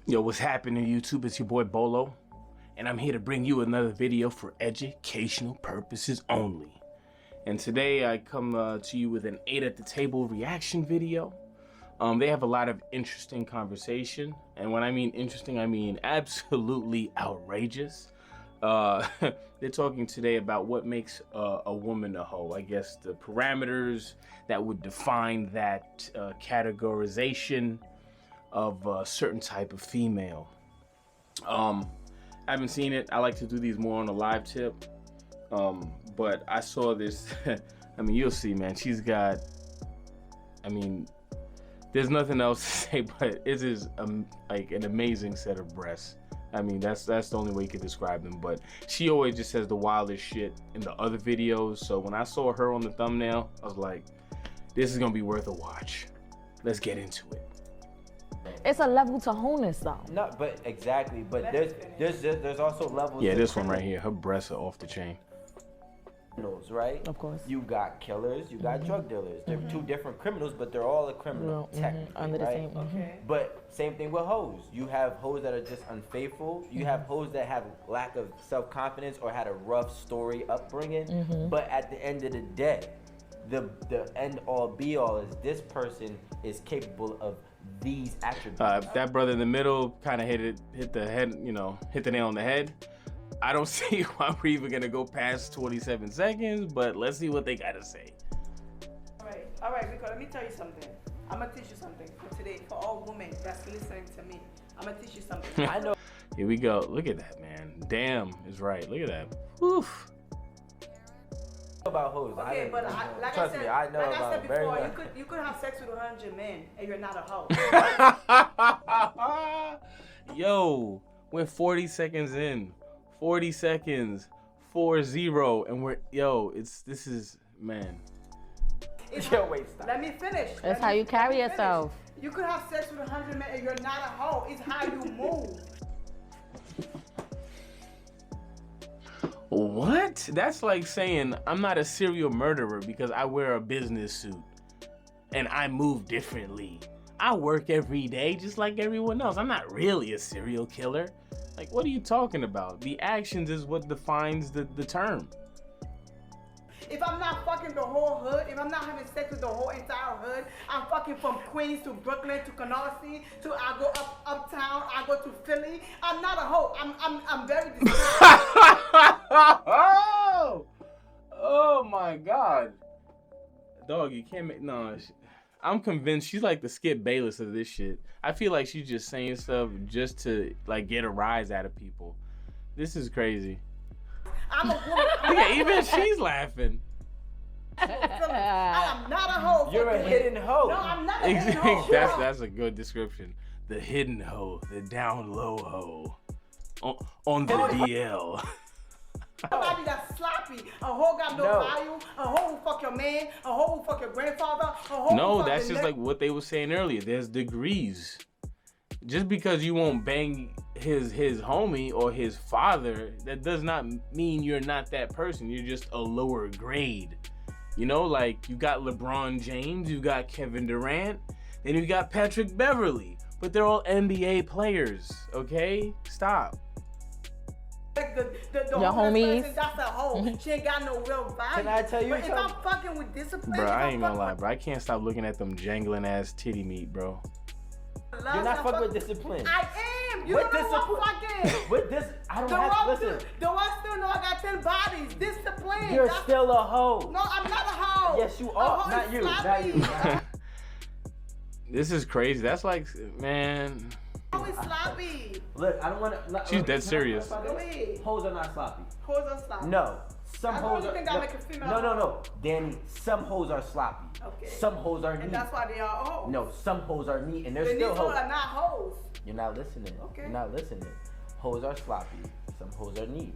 Yo, what's happening, YouTube? It's your boy Bolo, and I'm here to bring you another video for educational purposes only. And today I come to you with an 8 at the table reaction video. They have a lot of interesting conversation, and when I mean interesting, I mean absolutely outrageous. They're talking today about what makes a woman a hoe. I guess the parameters that would define that categorization of a certain type of female. I haven't seen it. I like to do these more on a live tip. But I saw this. I mean, you'll see, man. She's got, I mean, there's nothing else to say, but it is like an amazing set of breasts. I mean, that's the only way you could describe them. But she always just says the wildest shit in the other videos. So when I saw her on the thumbnail, I was like, this is gonna be worth a watch. Let's get into it. It's a level to wholeness, though. No, but exactly. But there's also levels. Yeah, this one right here, her breasts are off the chain. Criminals, right? Of course. You got killers, you got drug dealers. They're two different criminals, but they're all a criminal, technically, Under the right? same. Okay. But same thing with hoes. You have hoes that are just unfaithful. You have hoes that have lack of self-confidence or had a rough story upbringing. But at the end of the day, the end all be all is this person is capable of these attributes. That brother in the middle kind of hit the head, you know, hit the nail on the head. I don't see why we're even gonna go past 27 seconds, but let's see what they gotta say. All right, because let me tell you something. I'm gonna teach you something for today, for all women that's listening to me. I'm gonna teach you something. I know. Here we go. Look at that, man. Damn is right. Look at that. Woof. About hoes. Okay, but like trust I said, me, I know like about I said it very before, well. you could have sex with 100 men and you're not a hoe. Yo, we're 40 seconds in. 40 seconds. 4-0, and we're this is man. Yo, wait, stop. Let me finish. That's how you carry yourself. You could have sex with 100 men and you're not a hoe. It's how you move. What? That's like saying I'm not a serial murderer because I wear a business suit and I move differently. I work every day just like everyone else. I'm not really a serial killer. Like, what are you talking about? The actions is what defines the term. If I'm not fucking the whole hood, if I'm not having sex with the whole entire hood, I'm fucking from Queens to Brooklyn to Canarsie to I go uptown, I go to Philly. I'm not a hoe. I'm very Oh my God, dog! You can't make I'm convinced she's like the Skip Bayless of this shit. I feel like she's just saying stuff just to like get a rise out of people. This is crazy. I'm a woman. Yeah, even she's laughing. I am not a hoe. You're a hidden hoe. No, I'm not a hidden hoe. That's a good description. The hidden hoe, the down low hoe, on the DL. Somebody that's sloppy. A hoe got no value. A hoe will fuck your man. A hoe will fuck your grandfather. A hoe will No, fuck that's your just like what they were saying earlier. There's degrees. Just because you won't bang his homie or his father, that does not mean you're not that person. You're just a lower grade. You know, like you got LeBron James, you got Kevin Durant, then you got Patrick Beverly. But they're all NBA players, okay? Stop. Like the Your homies. Person, that's a hoe. She ain't got no real value. Can I tell you but something? if I'm fucking with discipline, Bro, I ain't gonna lie, bro. I can't stop looking at them jangling ass titty meat, bro. You're not fucking with discipline. I am. You What don't know discipline? what fucking. With this, I don't have to listen. Do I still know I got 10 bodies? Discipline. You're That's- still a hoe. No, I'm not a hoe. Yes, you A are. hoe Not is you. sloppy. Not you. This is crazy. That's like, man. Hoe is sloppy. Look, I don't want to. She's dead serious. Go ahead. Hoes are not sloppy. Hoes are sloppy. No. Some That's the hoes only are. thing that make a female No. Danny, some hoes are sloppy. Okay. Some hoes are neat. And that's why they are hoes. No, some hoes are neat and they're Then still these hoes hoes. are not hoes. You're not listening. Okay. You're not listening. Hoes are sloppy. Some hoes are neat.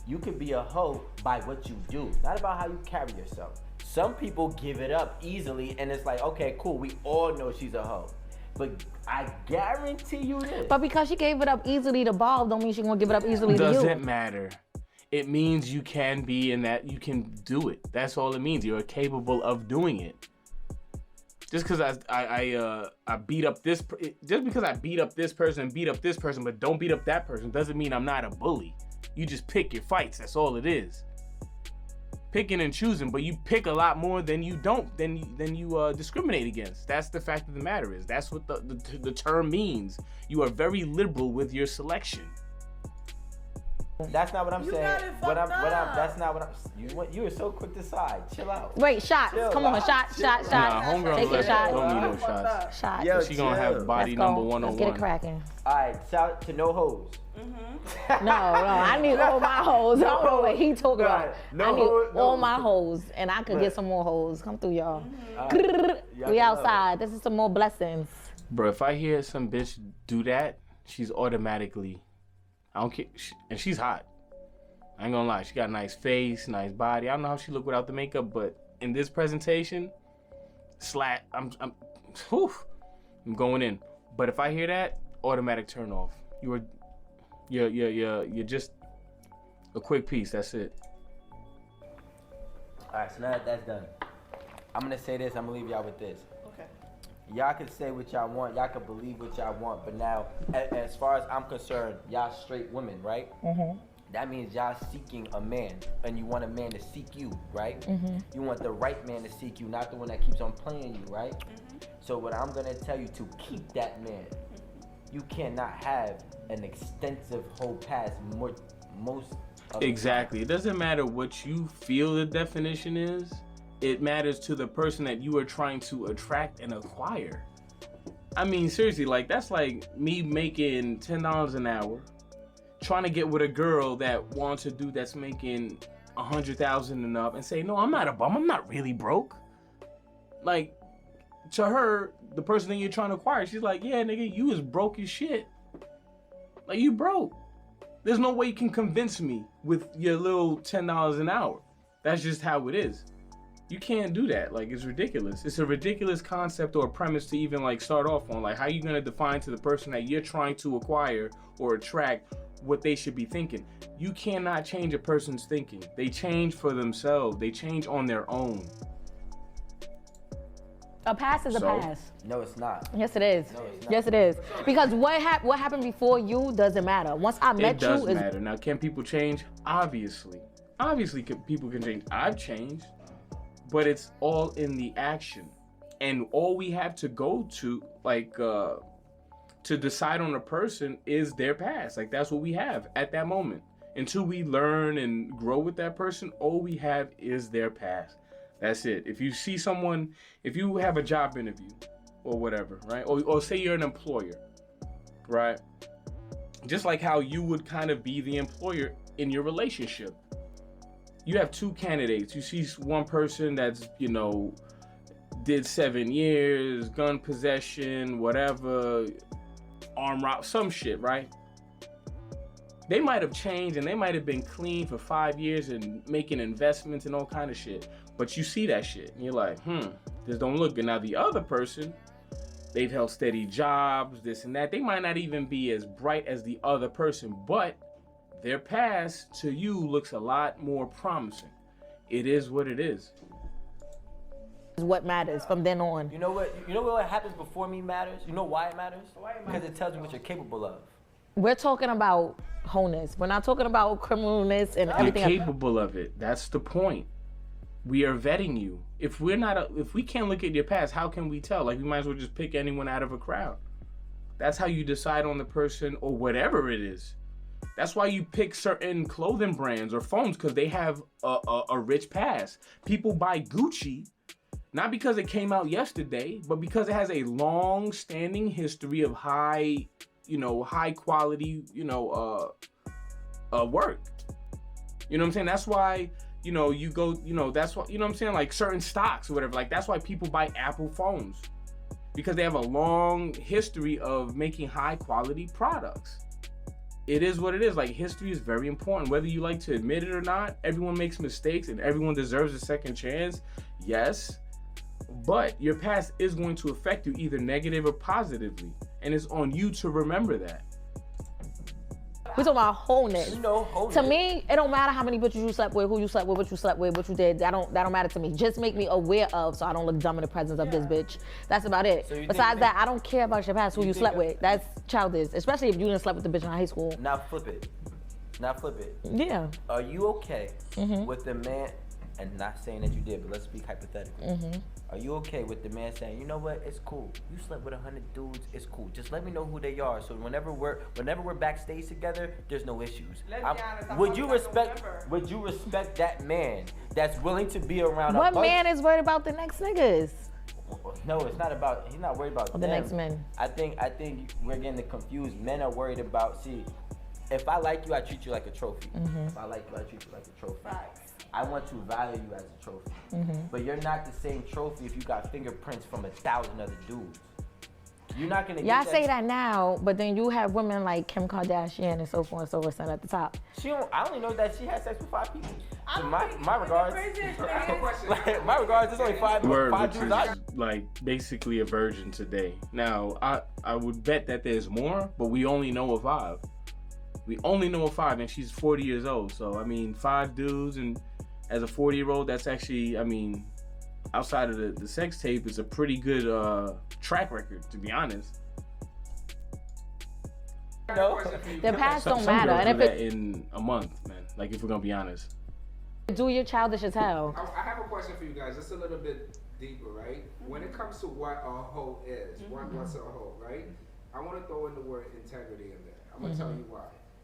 You could be a hoe by what you do, not about how you carry yourself. Some people give it up easily and it's like, okay, cool, we all know she's a hoe. But I guarantee you this. But because she gave it up easily to Bob, don't mean she gonna give it up easily to you. Doesn't matter. It means you can be and that you can do it. That's all it means. You're capable of doing it. Just because I beat up this, just because I beat up this person and beat up this person, but don't beat up that person, doesn't mean I'm not a bully. You just pick your fights. That's all it is. Picking and choosing, but you pick a lot more than you don't, than you discriminate against. That's the fact of the matter is. That's what the term means. You are very liberal with your selection. That's not what I'm saying. That's not what I'm. You were so quick to side. Chill out. Wait, shots. Chill. Come on, shot. Nah, homegirl, Take your shot. don't need no shots. Shot. Yo, She gonna have body Let's go. number 101. Let's get it cracking. All right, shout out to No Hoes. No, I need all my hoes. I don't know what he talking about. No I need hoes, no. all my hoes, and I could get some more hoes. Come through, y'all. We outside. This is some more blessings. Bro, if I hear some bitch do that, she's automatically, I don't care, and she's hot. I ain't gonna lie, she got a nice face, nice body. I don't know how she look without the makeup, but in this presentation, I'm going in. But if I hear that, automatic turn off. You're just a quick piece. That's it. All right, so now that that's done, I'm gonna say this. I'm gonna leave y'all with this. Okay. Y'all can say what y'all want. Y'all can believe what y'all want. But now, as far as I'm concerned, y'all straight women, right? Mm-hmm. That means y'all seeking a man, and you want a man to seek you, right? Mm-hmm. You want the right man to seek you, not the one that keeps on playing you, right? Mm-hmm. So what I'm gonna tell you, to keep that man, you cannot have an extensive whole past. Most of Exactly. It doesn't matter what you feel the definition is. It matters to the person that you are trying to attract and acquire. I mean, seriously, like that's like me making $10 an hour, trying to get with a girl that wants a dude that's making $100,000 and up, and say, no, I'm not a bum. I'm not really broke. Like, to her, the person that you're trying to acquire, she's like, yeah, nigga, you is broke as shit. Like, you broke. There's no way you can convince me with your little $10 an hour. That's just how it is. You can't do that. Like, it's ridiculous. It's a ridiculous concept or a premise to even like start off on. Like, how you gonna define to the person that you're trying to acquire or attract what they should be thinking? You cannot change a person's thinking. They change for themselves. They change on their own. A pass is a pass. No, it's not. Yes, it is. No, it's not. Yes, it is. Because what happened before you doesn't matter. Once I met you, it does matter. Now, can people change? Obviously. People can change. I've changed, but it's all in the action, and all we have to go to, like, to decide on a person is their past. Like, that's what we have at that moment. Until we learn and grow with that person, all we have is their past. That's it. If you see someone, if you have a job interview or whatever, right? Or say you're an employer, right? Just like how you would kind of be the employer in your relationship. You have two candidates. You see one person that's, did 7 years, gun possession, whatever, arm rob, some shit, right? They might have changed and they might have been clean for 5 years and making investments and all kind of shit. But you see that shit and you're like, this don't look good. Now the other person, they've held steady jobs, this and that. They might not even be as bright as the other person, but their past to you looks a lot more promising. It is what it is. Is what matters from then on. You know what happens before me matters? You know why it matters? Because it tells you what you're capable of. We're talking about wholeness. We're not talking about criminalness and everything. You're capable of it. That's the point. We are vetting you. If we can't look at your past, how can we tell? Like, we might as well just pick anyone out of a crowd. That's how you decide on the person or whatever it is. That's why you pick certain clothing brands or phones, because they have a rich past. People buy Gucci not because it came out yesterday, but because it has a long-standing history of high quality, work. You know what I'm saying? That's why, you go, that's why, what I'm saying? Like certain stocks or whatever. Like, that's why people buy Apple phones, because they have a long history of making high quality products. It is what it is. Like, history is very important, whether you like to admit it or not. Everyone makes mistakes and everyone deserves a second chance. Yes, but your past is going to affect you either negative or positively, and it's on you to remember that. We talking about wholeness. You know, wholeness. To me, it don't matter how many bitches you slept with, who you slept with, what you slept with, what you did. That don't matter to me. Just make me aware of, so I don't look dumb in the presence of this bitch. That's about it. So Besides that, I don't care about your past, who you slept with. That's childish, especially if you didn't sleep with the bitch in high school. Now flip it. Yeah. Are you okay with the man, and not saying that you did, but let's speak hypothetically. Are you okay with the man saying, you know what, it's cool. You slept with 100 dudes, it's cool. Just let me know who they are. So whenever we're backstage together, there's no issues. Let's be honest, would you respect that man that's willing to be around What man is worried about the next niggas? No, it's not about, he's not worried about the them. next men. I think we're getting confused. Men are worried about, if I like you, I treat you like a trophy. If I like you, I treat you like a trophy. Facts. I want to value you as a trophy. But you're not the same trophy if you got fingerprints from 1,000 other dudes. You're not gonna Y'all say that now, but then you have women like Kim Kardashian and so forth and so forth at the top. I only know that she had sex with 5 people. So my regards. My regards, there's only five which dudes. is like basically a virgin today. Now, I would bet that there's more, but we only know of 5. We only know of 5, and she's 40 years old. So, I mean, 5 dudes, and as a 40-year-old, that's actually, I mean, outside of the sex tape, it's a pretty good track record, to be honest. No. The past don't Some matter. girls And do if that in a month, man. Like, if we're gonna be honest. do your childish as hell. I have a question for you guys, just a little bit deeper, right? When it comes to what a hoe is, what's a hoe, right? I want to throw in the word integrity in there. I'm gonna tell you why.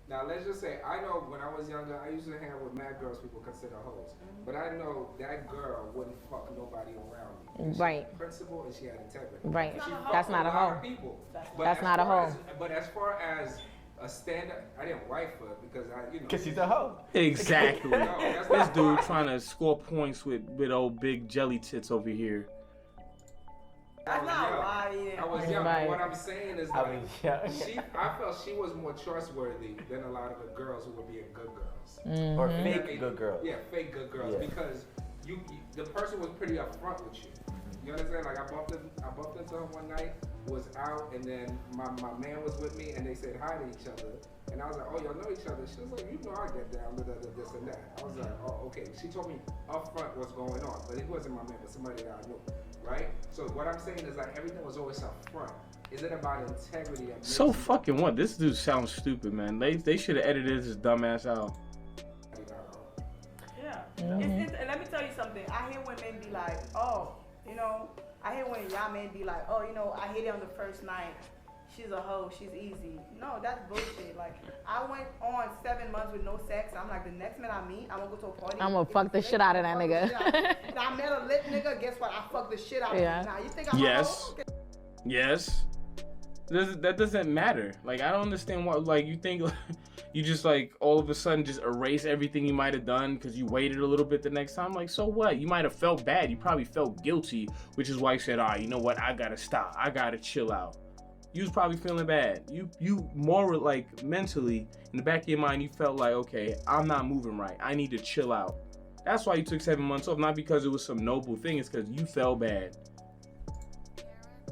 Now, let's just say, I know when I was younger, I used to hang out with mad girls people consider hoes. But I know that girl wouldn't fuck nobody around me. She Right. had principle and she had integrity. Right. She That's fucked not a lot hoe. of people. That's not a hoe. But as far as a stand-up, I didn't wife her because Because she's a hoe. Exactly. No, that's This not dude why. trying to score points with old big jelly tits over here. That's not why. I was young. Right. What I'm saying is I that mean, yeah. I felt she was more trustworthy than a lot of the girls who were being good girls. Or fake good girls. Yeah, fake good girls. Yeah. Because the person was pretty upfront with you. You understand? Like I bumped into her one night, was out, and then my man was with me, and they said hi to each other. And I was like, oh, y'all know each other? She was like, you know I get down with this and that. I was like, oh, okay. She told me upfront what's going on, but it wasn't my man, but somebody that I knew, right? So what I'm saying is like everything was always upfront. Is it about integrity? That makes So you- fucking what? This dude sounds stupid, man. They should have edited his dumbass out. Yeah. And let me tell you something. I hear when men be like, oh, you know, I hear when y'all men be like, oh, you know, I hit it on the first night. She's a hoe. She's easy. No, that's bullshit. Like, I went on 7 months with no sex. I'm like, the next man I meet, I'm gonna go to a party. I'm gonna fuck the shit out of that nigga. And I met a lit nigga. Guess what? I fucked the shit out of Yeah. him. Now, you think I'm Yes. a hoe? Okay. Yes. That doesn't matter. Like, I don't understand why. Like, you think you just like all of a sudden just erase everything you might have done because you waited a little bit the next time. Like, so what? You might have felt bad. You probably felt guilty, which is why you said, you know what? I gotta stop. I gotta chill out. You was probably feeling bad. You more like mentally in the back of your mind, you felt like, okay, I'm not moving right. I need to chill out. That's why you took 7 months off, not because it was some noble thing. It's because you felt bad.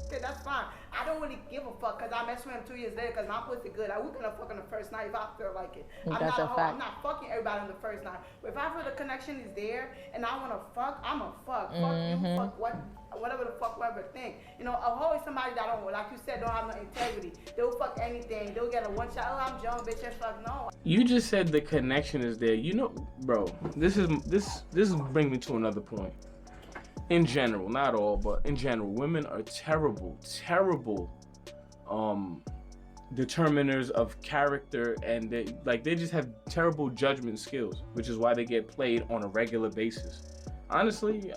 Okay, that's fine. I don't really give a fuck because I messed with him 2 years later because my pussy good. We gonna fuck on the first night if I feel like it. I'm That's not a hoe. fact. I'm not fucking everybody on the first night. But if I feel the connection is there and I wanna fuck, I'ma fuck. Fuck you, fuck whatever the fuck whoever think. You know, a hoe is somebody that don't, like you said, don't have no integrity. They'll fuck anything. They'll get a one shot. Oh, I'm Joan, bitch. Just fuck no. You just said the connection is there. You know, bro, this is bring me to another point. In general, not all, but in general, women are terrible determiners of character, and they just have terrible judgment skills, which is why they get played on a regular basis. Honestly,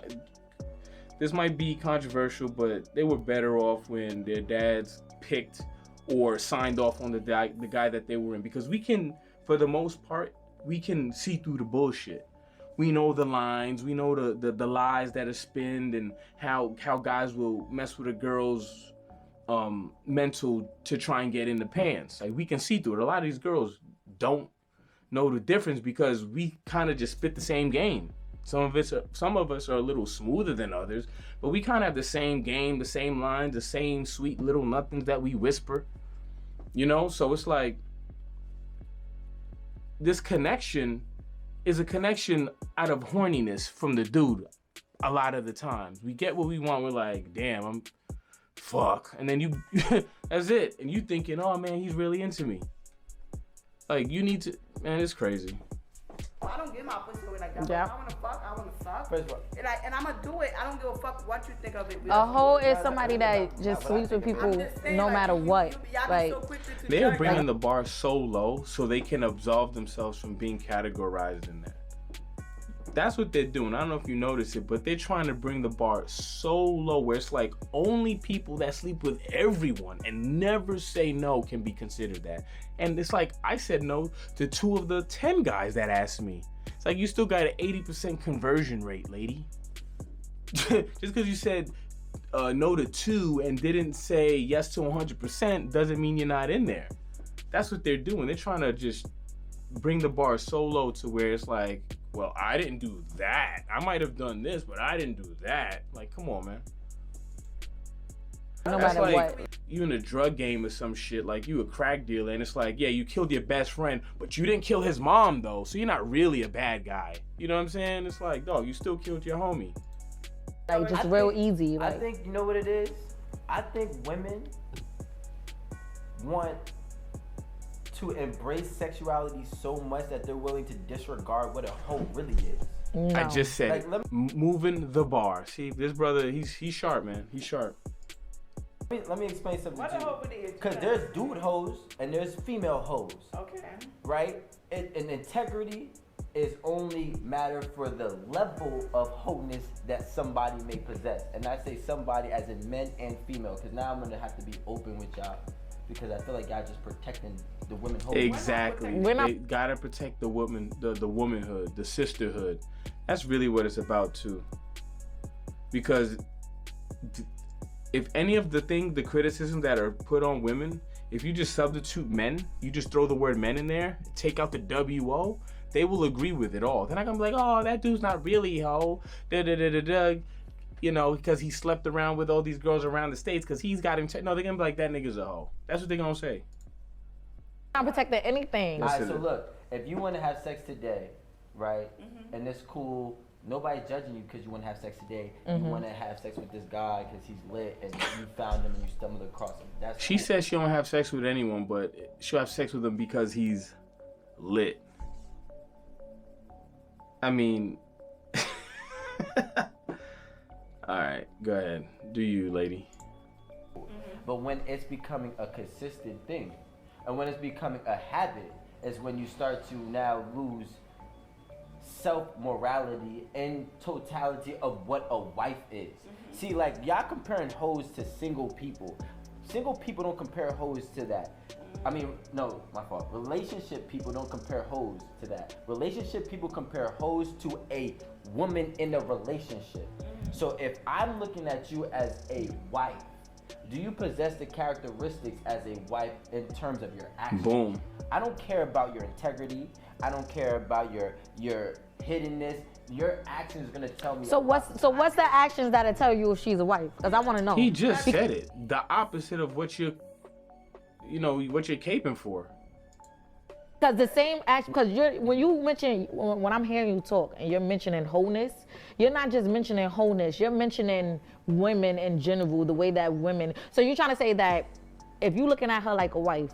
this might be controversial, but they were better off when their dads picked or signed off on the guy that they were in, because we can, for the most part, we can see through the bullshit. We know the lines, we know the lies that are spinned, and how guys will mess with a girl's mental to try and get in the pants. Like, we can see through it. A lot of these girls don't know the difference because we kind of just spit the same game. Some of us are a little smoother than others, but we kind of have the same game, the same lines, the same sweet little nothings that we whisper. You know, so it's like this connection is a connection out of horniness from the dude. A lot of the times we get what we want. We're like, damn, I'm fuck. And then you, that's it. And you thinking, oh man, he's really into me. Like you need to, man, it's crazy. I don't give my pussy away like that. Yeah. If I wanna fuck, I wanna fuck. First of all, And I'm gonna do it. I don't give a fuck what you think of it. A hoe is somebody that just sleeps with people I'm just saying, no like, matter what. y'all be Like, so quick to They're judge. bringing the bar so low so they can absolve themselves from being categorized in that. That's what they're doing. I don't know if you notice it, but they're trying to bring the bar so low where it's like only people that sleep with everyone and never say no can be considered that. And it's like I said no to 2 of the 10 guys that asked me. It's like you still got an 80% conversion rate, lady. Just because you said no to 2 and didn't say yes to 100% doesn't mean you're not in there. That's what they're doing. They're trying to just bring the bar so low to where it's like, well, I didn't do that. I might have done this, but I didn't do that. Like, come on, man. no That's matter like what. you in a drug game or some shit. Like you a crack dealer, and it's like, yeah, you killed your best friend, but you didn't kill his mom though, so you're not really a bad guy. You know what I'm saying? It's like, dog, you still killed your homie. Like just I real think- easy. I Like, think you know what it is. I think women want to embrace sexuality so much that they're willing to disregard what a hoe really is. no. I just said Like, it. let Moving the bar. See, this brother, he's sharp, man. He's sharp. Let me explain something What to a you. hoe really is. Because there's dude hoes and there's female hoes, Okay. right? And integrity is only matter for the level of wholeness that somebody may possess. And I say somebody as in men and female, because now I'm gonna have to be open with y'all, because I feel like y'all just protecting the women hoes. Exactly. We're not- They gotta protect the woman, the womanhood, the sisterhood. That's really what it's about too. Because if any of the criticism that are put on women, if you just substitute men, you just throw the word men in there, take out the WO, they will agree with it all. They're not gonna be like, oh, that dude's not really a hoe, you know, because he slept around with all these girls around the States because he's got him. No, they're gonna be like, that nigga's a hoe. That's what they're gonna say. not protecting anything. All Yes, right, it so is. look, if you want to have sex today, right, and it's cool, nobody's judging you because you want to have sex today. You want to have sex with this guy because he's lit, and you found him and you stumbled across him. That's She cool. says she don't have sex with anyone, but she'll have sex with him because he's lit. I mean, all right, go ahead. Do you, lady? But when it's becoming a consistent thing, and when it's becoming a habit, is when you start to now lose self-morality and totality of what a wife is. See, like, y'all comparing hoes to single people. Single people don't compare hoes to that. I mean, no, my fault. Relationship people don't compare hoes to that. Relationship people compare hoes to a woman in a relationship. So if I'm looking at you as a wife, do you possess the characteristics as a wife in terms of your actions? Boom. I don't care about your integrity. I don't care about your hiddenness. Your actions are gonna tell me. So what's the actions that'll tell you if she's a wife? Because I want to know. He just said it. The opposite of what you're caping for. Because the same action, because when I'm hearing you talk and you're mentioning wholeness, you're not just mentioning wholeness, you're mentioning women in general, the way that women, so you're trying to say that if you're looking at her like a wife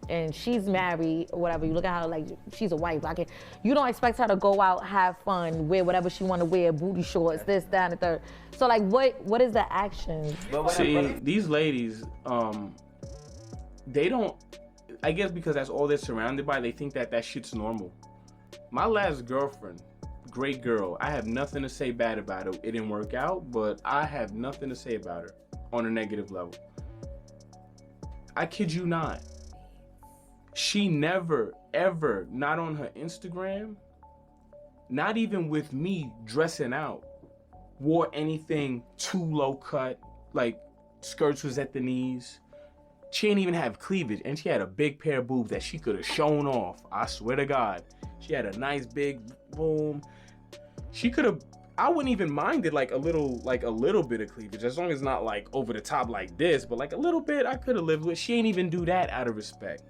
and she's married or whatever, you look at her like she's a wife, like you don't expect her to go out, have fun, wear whatever she want to wear, booty shorts, this, that, and the third. So like what is the action? But when See, these ladies, they don't, I guess because that's all they're surrounded by, they think that shit's normal. My last girlfriend, great girl. I have nothing to say bad about her. It didn't work out, but I have nothing to say about her on a negative level. I kid you not. She never, ever, not on her Instagram, not even with me dressing out, wore anything too low cut, like skirts was at the knees. She didn't even have cleavage, and she had a big pair of boobs that she could have shown off. I swear to God. She had a nice big boom. She could have, I wouldn't even mind it like a little bit of cleavage, as long as not like over the top like this, but like a little bit I could have lived with. She ain't even do that out of respect.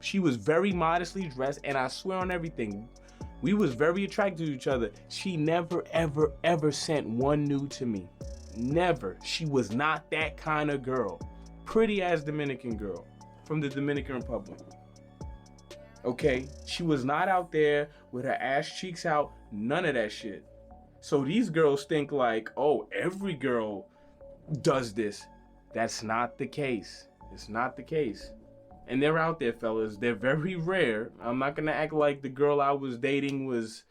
She was very modestly dressed, and I swear on everything, we was very attracted to each other. She never, ever, ever sent one nude to me. Never. She was not that kind of girl. Pretty ass Dominican girl from the Dominican Republic. Okay? She was not out there with her ass cheeks out. None of that shit. So these girls think like, oh, every girl does this. That's not the case. It's not the case. And they're out there, fellas. They're very rare. I'm not gonna act like the girl I was dating was,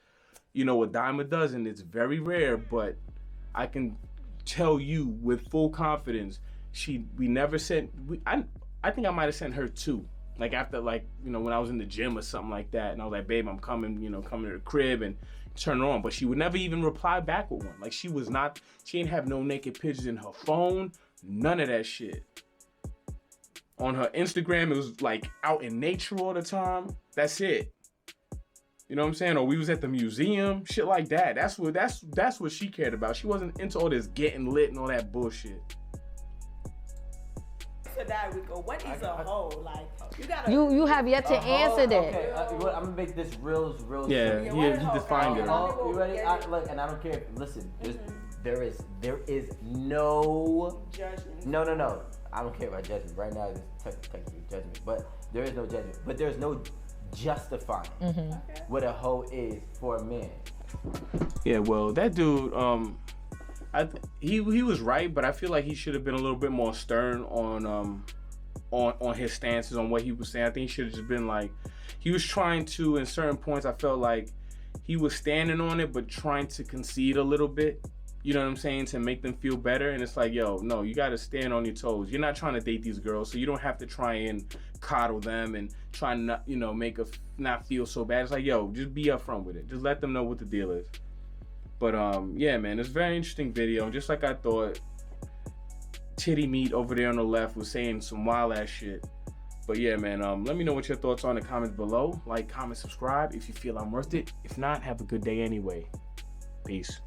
you know, a dime a dozen. It's very rare, but I can tell you with full confidence, we never sent. I think I might have sent her 2. Like after, like, you know, when I was in the gym or something like that, and I was like, babe, I'm coming, you know, coming to the crib and turn it on. But she would never even reply back with one. Like she ain't have no naked pictures in her phone. None of that shit. On her Instagram, it was like out in nature all the time. That's it. You know what I'm saying? Or we was at the museum, shit like that. That's what she cared about. She wasn't into all this getting lit and all that bullshit. So that we go, what is a hoe? Like, you gotta. You have yet to answer that. Okay, I'm gonna make this real Yeah, simple. he defined it. You ready? Look, and I don't care. Listen, there is no Judgment. No. I don't care about judgment. Right now, it's technically judgment, but there is no judgment. But there's no justifying what a hoe is for a man. Yeah, well, that dude, he was right, but I feel like he should have been a little bit more stern on his stances on what he was saying. I think he should have just been like, he was trying to, in certain points, I felt like he was standing on it, but trying to concede a little bit. You know what I'm saying? To make them feel better. And it's like, yo, no, you got to stand on your toes. You're not trying to date these girls, so you don't have to try and coddle them and try and not, you know, make her not feel so bad. It's like, yo, just be upfront with it. Just let them know what the deal is. But yeah, man, it's a very interesting video. Just like I thought, Titty Meat over there on the left was saying some wild ass shit. But yeah, man, let me know what your thoughts are in the comments below. Like, comment, subscribe if you feel I'm worth it. If not, have a good day anyway. Peace.